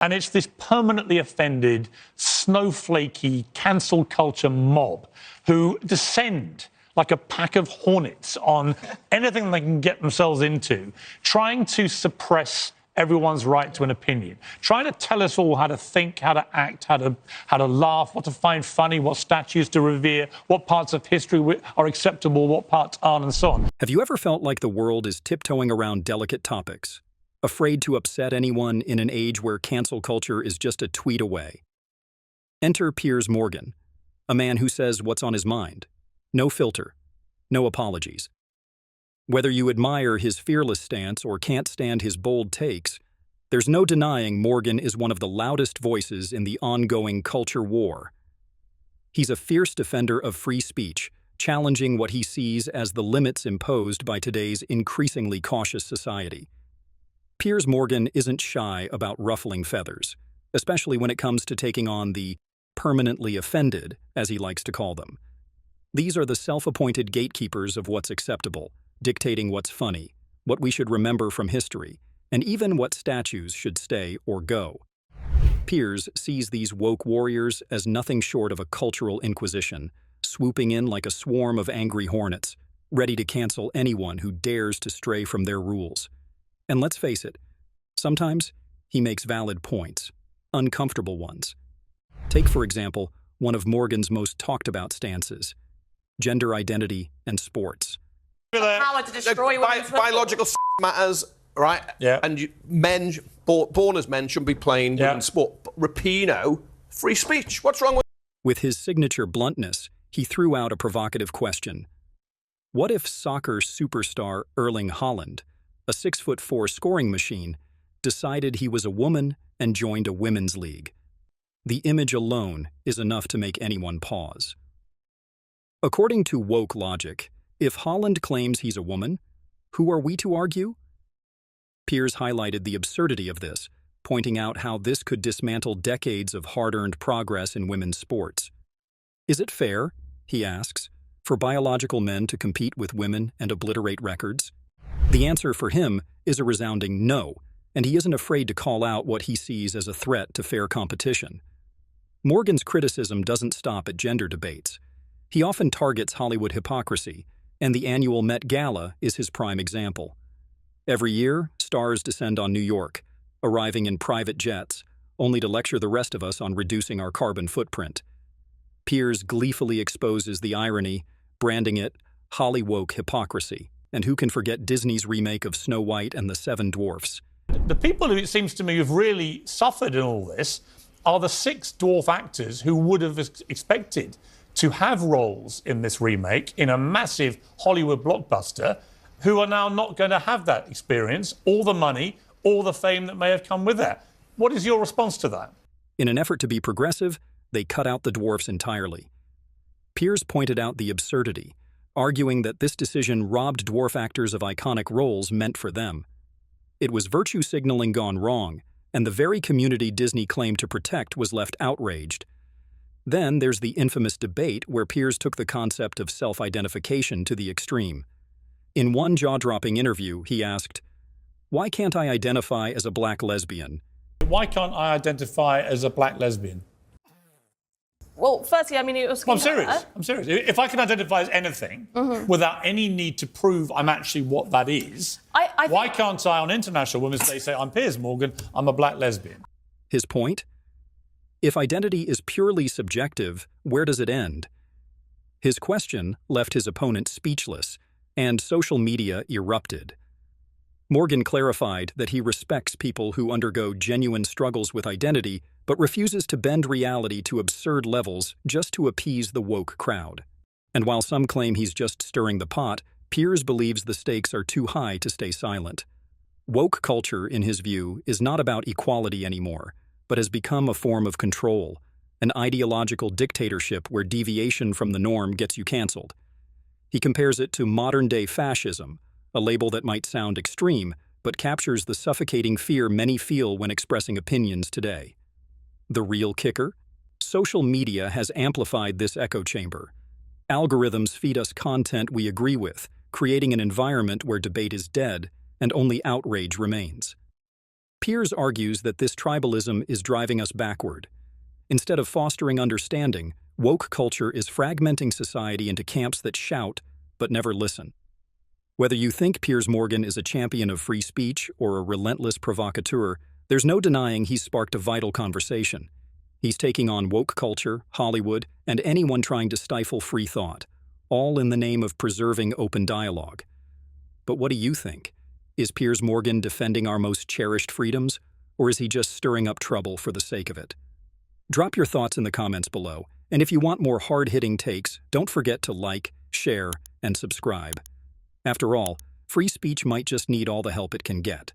And it's this permanently offended, snowflakey, cancel culture mob who descend like a pack of hornets on anything they can get themselves into, trying to suppress everyone's right to an opinion, trying to tell us all how to think, how to act, how to laugh, what to find funny, what statues to revere, what parts of history are acceptable, what parts aren't, and so on. Have you ever felt like the world is tiptoeing around delicate topics, afraid to upset anyone in an age where cancel culture is just a tweet away? Enter Piers Morgan, a man who says what's on his mind. No filter, no apologies. Whether you admire his fearless stance or can't stand his bold takes, there's no denying Morgan is one of the loudest voices in the ongoing culture war. He's a fierce defender of free speech, challenging what he sees as the limits imposed by today's increasingly cautious society. Piers Morgan isn't shy about ruffling feathers, especially when it comes to taking on the permanently offended, as he likes to call them. These are the self-appointed gatekeepers of what's acceptable, dictating what's funny, what we should remember from history, and even what statues should stay or go. Piers sees these woke warriors as nothing short of a cultural inquisition, swooping in like a swarm of angry hornets, ready to cancel anyone who dares to stray from their rules. And let's face it, sometimes he makes valid points, uncomfortable ones. Take, for example, one of Morgan's most talked-about stances: gender identity and sports. Power to destroy biological matters, right? Yeah. And men, born as men, shouldn't be playing women's sport. But Rapinoe, free speech. What's wrong with... With his signature bluntness, he threw out a provocative question. What if soccer superstar Erling Haaland, a 6'4" scoring machine, decided he was a woman and joined a women's league? The image alone is enough to make anyone pause. According to woke logic, if Haaland claims he's a woman, who are we to argue? Piers highlighted the absurdity of this, pointing out how this could dismantle decades of hard-earned progress in women's sports. Is it fair, he asks, for biological men to compete with women and obliterate records? The answer for him is a resounding no, and he isn't afraid to call out what he sees as a threat to fair competition. Morgan's criticism doesn't stop at gender debates. He often targets Hollywood hypocrisy, and the annual Met Gala is his prime example. Every year, stars descend on New York, arriving in private jets, only to lecture the rest of us on reducing our carbon footprint. Piers gleefully exposes the irony, branding it Hollywoke hypocrisy. And who can forget Disney's remake of Snow White and the Seven Dwarfs? The people who, it seems to me, have really suffered in all this are the 6 dwarf actors who would have expected to have roles in this remake in a massive Hollywood blockbuster, who are now not going to have that experience, all the money, all the fame that may have come with that. What is your response to that? In an effort to be progressive, they cut out the dwarfs entirely. Piers pointed out the absurdity, arguing that this decision robbed dwarf actors of iconic roles meant for them. It was virtue signaling gone wrong, and the very community Disney claimed to protect was left outraged. Then there's the infamous debate where Piers took the concept of self-identification to the extreme. In one jaw-dropping interview, he asked, "Why can't I identify as a black lesbian?" Why can't I identify as a black lesbian? Well, firstly, I mean, it was... Well, I'm serious. If I can identify as anything without any need to prove I'm actually what that is, why can't I, on International Women's Day, say, I'm Piers Morgan, I'm a black lesbian? His point? If identity is purely subjective, where does it end? His question left his opponent speechless, and social media erupted. Morgan clarified that he respects people who undergo genuine struggles with identity, but refuses to bend reality to absurd levels just to appease the woke crowd. And while some claim he's just stirring the pot, Piers believes the stakes are too high to stay silent. Woke culture, in his view, is not about equality anymore, but has become a form of control, an ideological dictatorship where deviation from the norm gets you canceled. He compares it to modern-day fascism, a label that might sound extreme, but captures the suffocating fear many feel when expressing opinions today. The real kicker? Social media has amplified this echo chamber. Algorithms feed us content we agree with, creating an environment where debate is dead and only outrage remains. Piers argues that this tribalism is driving us backward. Instead of fostering understanding, woke culture is fragmenting society into camps that shout but never listen. Whether you think Piers Morgan is a champion of free speech or a relentless provocateur, there's no denying he's sparked a vital conversation. He's taking on woke culture, Hollywood, and anyone trying to stifle free thought, all in the name of preserving open dialogue. But what do you think? Is Piers Morgan defending our most cherished freedoms, or is he just stirring up trouble for the sake of it? Drop your thoughts in the comments below, and if you want more hard-hitting takes, don't forget to like, share, and subscribe. After all, free speech might just need all the help it can get.